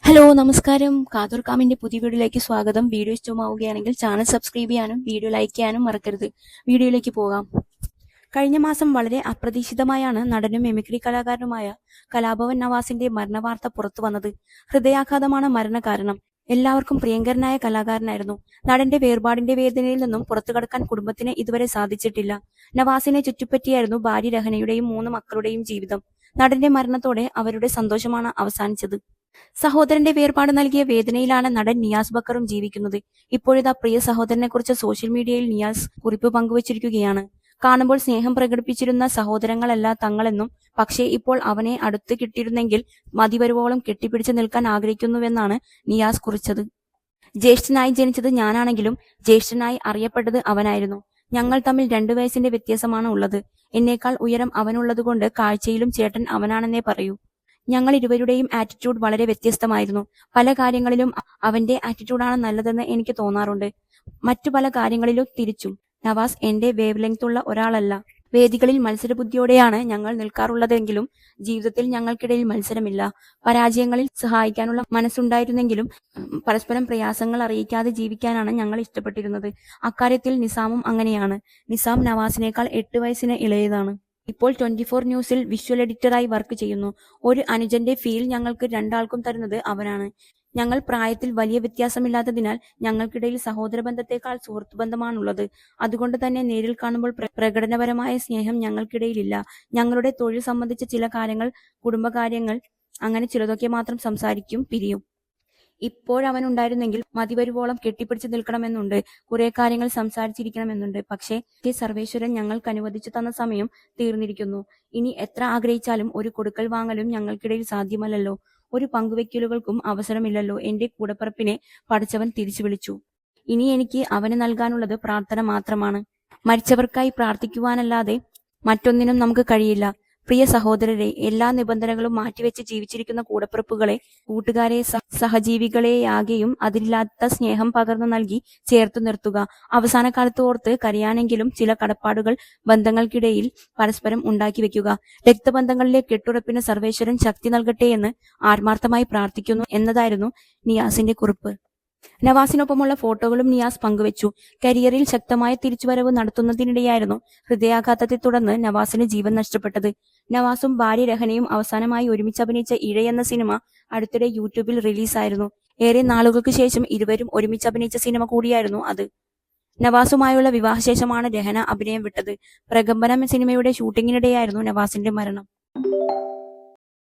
Hello നമസ്കാരം. കാതോർക്കാമിന്റെ പുതിയ വീഡിയോയിലേക്ക് സ്വാഗതം. വീഡിയോ ഇഷ്ടമാവുകയാണെങ്കിൽ ചാനൽ സബ്സ്ക്രൈബ് ചെയ്യാനും വീഡിയോ ലൈക്ക് ചെയ്യാനും മറക്കരുത്. വീഡിയോയിലേക്ക് പോകാം. കഴിഞ്ഞ മാസം വളരെ അപ്രതീക്ഷിതമായാണ് നടനും മിമിക്രി കലാകാരനുമായ കലാഭവൻ നവാസിന്റെ മരണവാർത്ത പുറത്തു വന്നത്. ഹൃദയാഘാതമാണ് മരണകാരണം. എല്ലാവർക്കും പ്രിയങ്കരനായ കലാകാരനായിരുന്നു. നടന്റെ വേർപാടിന്റെ വേദനയിൽ നിന്നും പുറത്തു കടക്കാൻ കുടുംബത്തിന് ഇതുവരെ സാധിച്ചിട്ടില്ല. നവാസിനെ ചുറ്റിപ്പറ്റിയായിരുന്നു ഭാര്യ രഹനയുടെയും 3 മക്കളുടെയും ജീവിതം. നടന്റെ മരണത്തോടെ അവരുടെ സന്തോഷമാണ് അവസാനിച്ചത്. സഹോദരന്റെ വേർപാട് നൽകിയ വേദനയിലാണ് നടൻ നിയാസ് ബക്കറും ജീവിക്കുന്നത്. ഇപ്പോഴിതാ പ്രിയ സഹോദരനെ കുറിച്ച് സോഷ്യൽ മീഡിയയിൽ നിയാസ് കുറിപ്പ് പങ്കുവച്ചിരിക്കുകയാണ്. കാണുമ്പോൾ സ്നേഹം പ്രകടിപ്പിച്ചിരുന്ന സഹോദരങ്ങളല്ല തങ്ങളെന്നും, പക്ഷേ ഇപ്പോൾ അവനെ അടുത്ത് കിട്ടിയിരുന്നെങ്കിൽ മതിവരുവോളം കെട്ടിപ്പിടിച്ചു നിൽക്കാൻ ആഗ്രഹിക്കുന്നുവെന്നാണ് നിയാസ് കുറിച്ചത്. ജ്യേഷ്ഠനായി ജനിച്ചത് ഞാനാണെങ്കിലും ജ്യേഷ്ഠനായി അറിയപ്പെട്ടത് അവനായിരുന്നു. ഞങ്ങൾ തമ്മിൽ 2 വയസ്സിന്റെ വ്യത്യാസമാണ് ഉള്ളത്. എന്നേക്കാൾ ഉയരം അവനുള്ളതുകൊണ്ട് കാഴ്ചയിലും ചേട്ടൻ അവനാണെന്നേ പറയൂ. ഞങ്ങൾ ഇരുവരുടെയും ആറ്റിറ്റ്യൂഡ് വളരെ വ്യത്യസ്തമായിരുന്നു. പല കാര്യങ്ങളിലും അവന്റെ ആറ്റിറ്റ്യൂഡാണ് നല്ലതെന്ന് എനിക്ക് തോന്നാറുണ്ട്. മറ്റു പല കാര്യങ്ങളിലും തിരിച്ചും. നവാസ് എന്റെ വേവ് ലെങ്തുള്ള ഒരാളല്ല. വേദികളിൽ മത്സരബുദ്ധിയോടെയാണ് ഞങ്ങൾ നിൽക്കാറുള്ളതെങ്കിലും ജീവിതത്തിൽ ഞങ്ങൾക്കിടയിൽ മത്സരമില്ല. പരാജയങ്ങളിൽ സഹായിക്കാനുള്ള മനസ്സുണ്ടായിരുന്നെങ്കിലും പരസ്പരം പ്രയാസങ്ങൾ അറിയിക്കാതെ ജീവിക്കാനാണ് ഞങ്ങൾ ഇഷ്ടപ്പെട്ടിരുന്നത്. അക്കാര്യത്തിൽ നിസാമും അങ്ങനെയാണ്. നിസാം നവാസിനേക്കാൾ 8 വയസ്സിന് ഇളയതാണ്. ഇപ്പോൾ 24 ന്യൂസിൽ വിഷ്വൽ എഡിറ്ററായി വർക്ക് ചെയ്യുന്നു. ഒരു അനുജന്റെ ഫീൽ ഞങ്ങൾക്ക് രണ്ടാൾക്കും തരുന്നത് അവനാണ്. ഞങ്ങൾ പ്രായത്തിൽ വലിയ വ്യത്യാസമില്ലാത്തതിനാൽ ഞങ്ങൾക്കിടയിൽ സഹോദര ബന്ധത്തെക്കാൾ സുഹൃത്ത് ബന്ധമാണുള്ളത്. അതുകൊണ്ട് തന്നെ നേരിൽ കാണുമ്പോൾ പ്രകടനപരമായ സ്നേഹം ഞങ്ങൾക്കിടയിലില്ല. ഞങ്ങളുടെ തൊഴിൽ സംബന്ധിച്ച ചില കാര്യങ്ങൾ, കുടുംബകാര്യങ്ങൾ, അങ്ങനെ ചിലതൊക്കെ മാത്രം സംസാരിക്കും, പിരിയും. ഇപ്പോഴവനുണ്ടായിരുന്നെങ്കിൽ മതിവരുവോളം കെട്ടിപ്പിടിച്ചു നിൽക്കണമെന്നുണ്ട്. കുറെ കാര്യങ്ങൾ സംസാരിച്ചിരിക്കണമെന്നുണ്ട്. പക്ഷേ സർവേശ്വരൻ ഞങ്ങൾക്ക് അനുവദിച്ചു തന്ന സമയം തീർന്നിരിക്കുന്നു. ഇനി എത്ര ആഗ്രഹിച്ചാലും ഒരു കൊടുക്കൽ വാങ്ങലും ഞങ്ങൾക്കിടയിൽ സാധ്യമല്ലല്ലോ. ഒരു പങ്കുവെക്കലുകൾക്കും അവസരമില്ലല്ലോ. എന്റെ കൂടപ്പിറപ്പിനെ പടച്ചവൻ തിരിച്ചു വിളിച്ചു. ഇനി എനിക്ക് അവന് നൽകാനുള്ളത് പ്രാർത്ഥന മാത്രമാണ്. മരിച്ചവർക്കായി പ്രാർത്ഥിക്കുവാനല്ലാതെ മറ്റൊന്നിനും നമുക്ക് കഴിയില്ല. പ്രിയ സഹോദരരെ, എല്ലാ നിബന്ധനകളും മാറ്റിവെച്ച് ജീവിച്ചിരിക്കുന്ന കൂടപ്പിറപ്പുകളെ, കൂട്ടുകാരെ, സഹജീവികളെയാകെയും അതിരില്ലാത്ത സ്നേഹം പകർന്നു നൽകി ചേർത്തു നിർത്തുക. അവസാന കാലത്ത് ഓർത്ത് കരയാനെങ്കിലും ചില കടപ്പാടുകൾ ബന്ധങ്ങൾക്കിടയിൽ പരസ്പരം ഉണ്ടാക്കി വെക്കുക. രക്തബന്ധങ്ങളിലെ കെട്ടുറപ്പിന് സർവേശ്വരൻ ശക്തി നൽകട്ടെ എന്ന് ആത്മാർത്ഥമായി പ്രാർത്ഥിക്കുന്നു എന്നതായിരുന്നു നിയാസിന്റെ കുറിപ്പ്. നവാസിനൊപ്പമുള്ള ഫോട്ടോകളും നിയാസ് പങ്കുവച്ചു. കരിയറിൽ ശക്തമായ തിരിച്ചുവരവ് നടത്തുന്നതിനിടെയായിരുന്നു ഹൃദയാഘാതത്തെ തുടർന്ന് നവാസിന് ജീവൻ നഷ്ടപ്പെട്ടത്. നവാസും ഭാര്യ രഹനയും അവസാനമായി ഒരുമിച്ച് അഭിനയിച്ച ഇഴയെന്ന സിനിമ അടുത്തിടെ യൂട്യൂബിൽ റിലീസായിരുന്നു. ഏറെ നാളുകൾക്ക് ശേഷം ഇരുവരും ഒരുമിച്ച് അഭിനയിച്ച സിനിമ കൂടിയായിരുന്നു അത്. നവാസുമായുള്ള വിവാഹശേഷമാണ് രഹന അഭിനയം വിട്ടത്. പ്രകമ്പനം സിനിമയുടെ ഷൂട്ടിങ്ങിനിടെയായിരുന്നു നവാസിന്റെ മരണം.